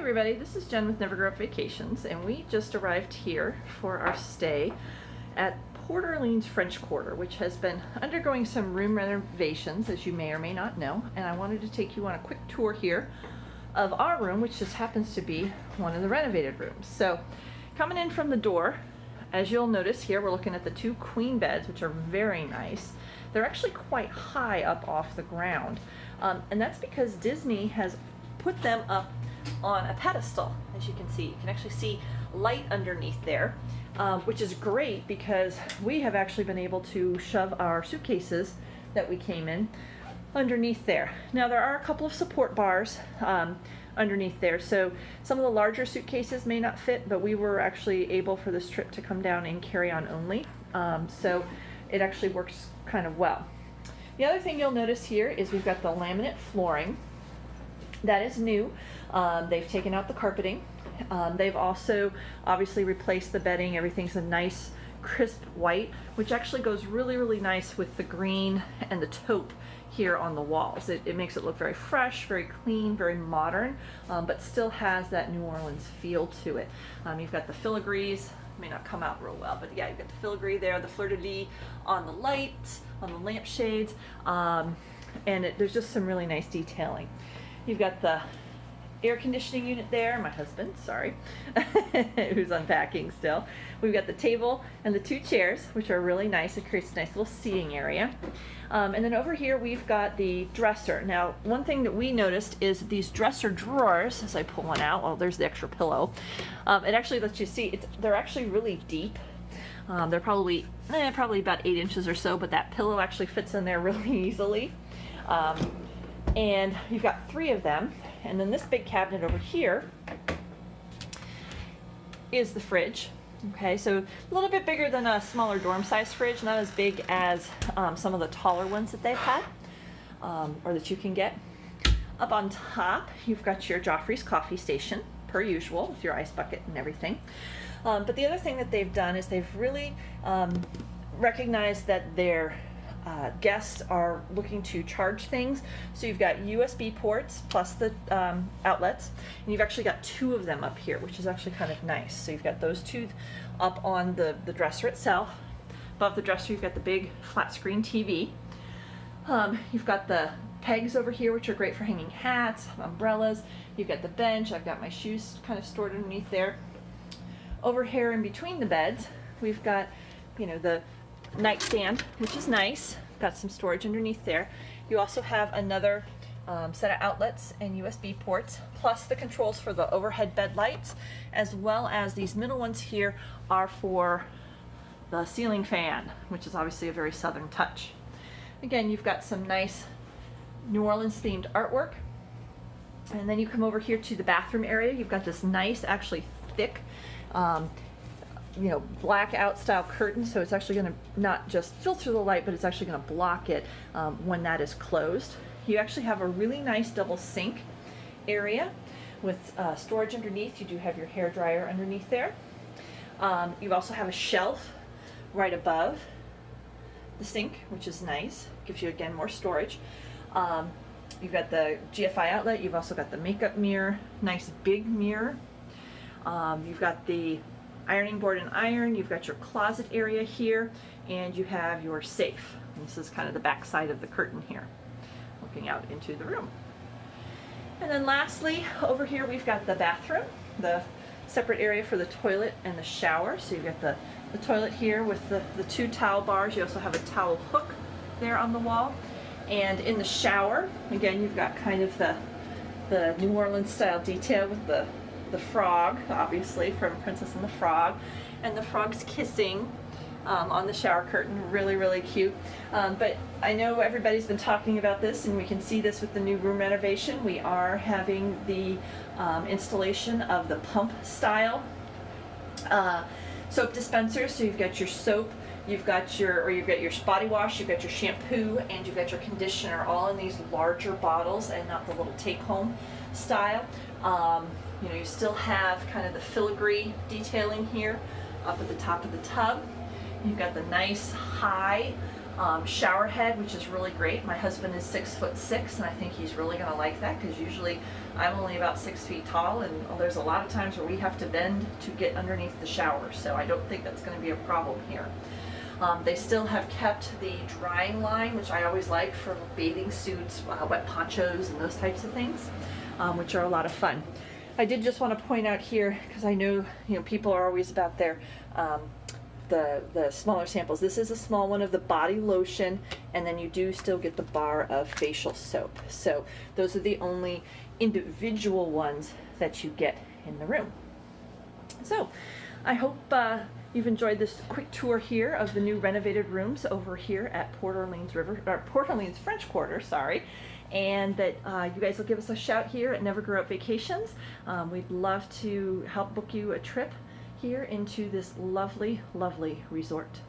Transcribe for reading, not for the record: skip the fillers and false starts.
everybody, this is Jen with Never Grow Up Vacations, and we just arrived here for our stay at Port Orleans French Quarter, which has been undergoing some room renovations, as you may or may not know, and I wanted to take you on a quick tour here of our room, which just happens to be one of the renovated rooms. So coming in from the door, as you'll notice here, we're looking at the two queen beds, which are very nice. They're actually quite high up off the ground, and that's because Disney has put them up on a pedestal. As you can see, you can actually see light underneath there, which is great because we have actually been able to shove our suitcases that we came in underneath there. Now there are a couple of support bars underneath there, so some of the larger suitcases may not fit, but we were actually able for this trip to come down and carry on only, so it actually works kind of well. The other thing you'll notice here is we've got the laminate flooring. That is new. They've taken out the carpeting. They've also obviously replaced the bedding. Everything's a nice crisp white, which actually goes really, really nice with the green and the taupe here on the walls. It makes it look very fresh, very clean, very modern, but still has that New Orleans feel to it. You've got the filigrees. May not come out real well, but yeah, you've got the filigree there, the fleur-de-lis on the lights, on the lampshades, and there's just some really nice detailing. You've got the air conditioning unit there, my husband, sorry, who's unpacking still. We've got the table and the two chairs, which are really nice. It creates a nice little seating area. And then over here we've got the dresser. Now, one thing that we noticed is these dresser drawers, as I pull one out, well, there's the extra pillow. It actually lets you see, they're actually really deep. They're probably about 8 inches or so, but that pillow actually fits in there really easily. And you've got 3 of them, and then this big cabinet over here is the fridge. Okay, so a little bit bigger than a smaller dorm size fridge, not as big as some of the taller ones that they've had, or that you can get. Up on top, you've got your Joffrey's coffee station, per usual, with your ice bucket and everything. But the other thing that they've done is they've really recognized that their guests are looking to charge things. So you've got USB ports plus the outlets, and you've actually got 2 of them up here, which is actually kind of nice. So you've got those 2 up on the dresser itself. Above the dresser, you've got the big flat screen TV. You've got the pegs over here, which are great for hanging hats, umbrellas. You've got the bench. I've got my shoes kind of stored underneath there. Over here in between the beds, we've got, the nightstand, which is nice. Got some storage underneath there. You also have another set of outlets and USB ports, plus the controls for the overhead bed lights, as well as these middle ones here are for the ceiling fan, which is obviously a very southern touch. Again, you've got some nice New Orleans themed artwork. And then you come over here to the bathroom area. You've got this nice, actually thick, blackout style curtain, so it's actually going to not just filter the light, but it's actually going to block it when that is closed. You actually have a really nice double sink area with storage underneath. You do have your hair dryer underneath there. You also have a shelf right above the sink, which is nice. Gives you, again, more storage. You've got the GFI outlet. You've also got the makeup mirror, nice big mirror. You've got the ironing board and iron. You've got your closet area here, and you have your safe. And this is kind of the back side of the curtain here, looking out into the room. And then lastly, over here we've got the bathroom, the separate area for the toilet and the shower. So you've got the toilet here with the 2 towel bars. You also have a towel hook there on the wall. And in the shower, again, you've got kind of the New Orleans style detail with the frog, obviously, from Princess and the Frog, and the frog's kissing on the shower curtain. Really, really cute. But I know everybody's been talking about this, and we can see this with the new room renovation. We are having the installation of the pump style soap dispenser. So you've got your soap, you've got your body wash, you've got your shampoo, and you've got your conditioner, all in these larger bottles and not the little take-home style. You still have kind of the filigree detailing here up at the top of the tub. You've got the nice high shower head, which is really great. My husband is 6'6", and I think he's really going to like that, because usually I'm only about 6 feet tall, and there's a lot of times where we have to bend to get underneath the shower, so I don't think that's going to be a problem here. They still have kept the drying line, which I always like for bathing suits, wet ponchos, and those types of things, which are a lot of fun. I did just want to point out here, because I know, people are always about their the smaller samples. This is a small one of the body lotion, and then you do still get the bar of facial soap. So those are the only individual ones that you get in the room. So I hope you've enjoyed this quick tour here of the new renovated rooms over here at Port Orleans French Quarter, sorry. And that you guys will give us a shout here at Never Grow Up Vacations. We'd love to help book you a trip here into this lovely, lovely resort.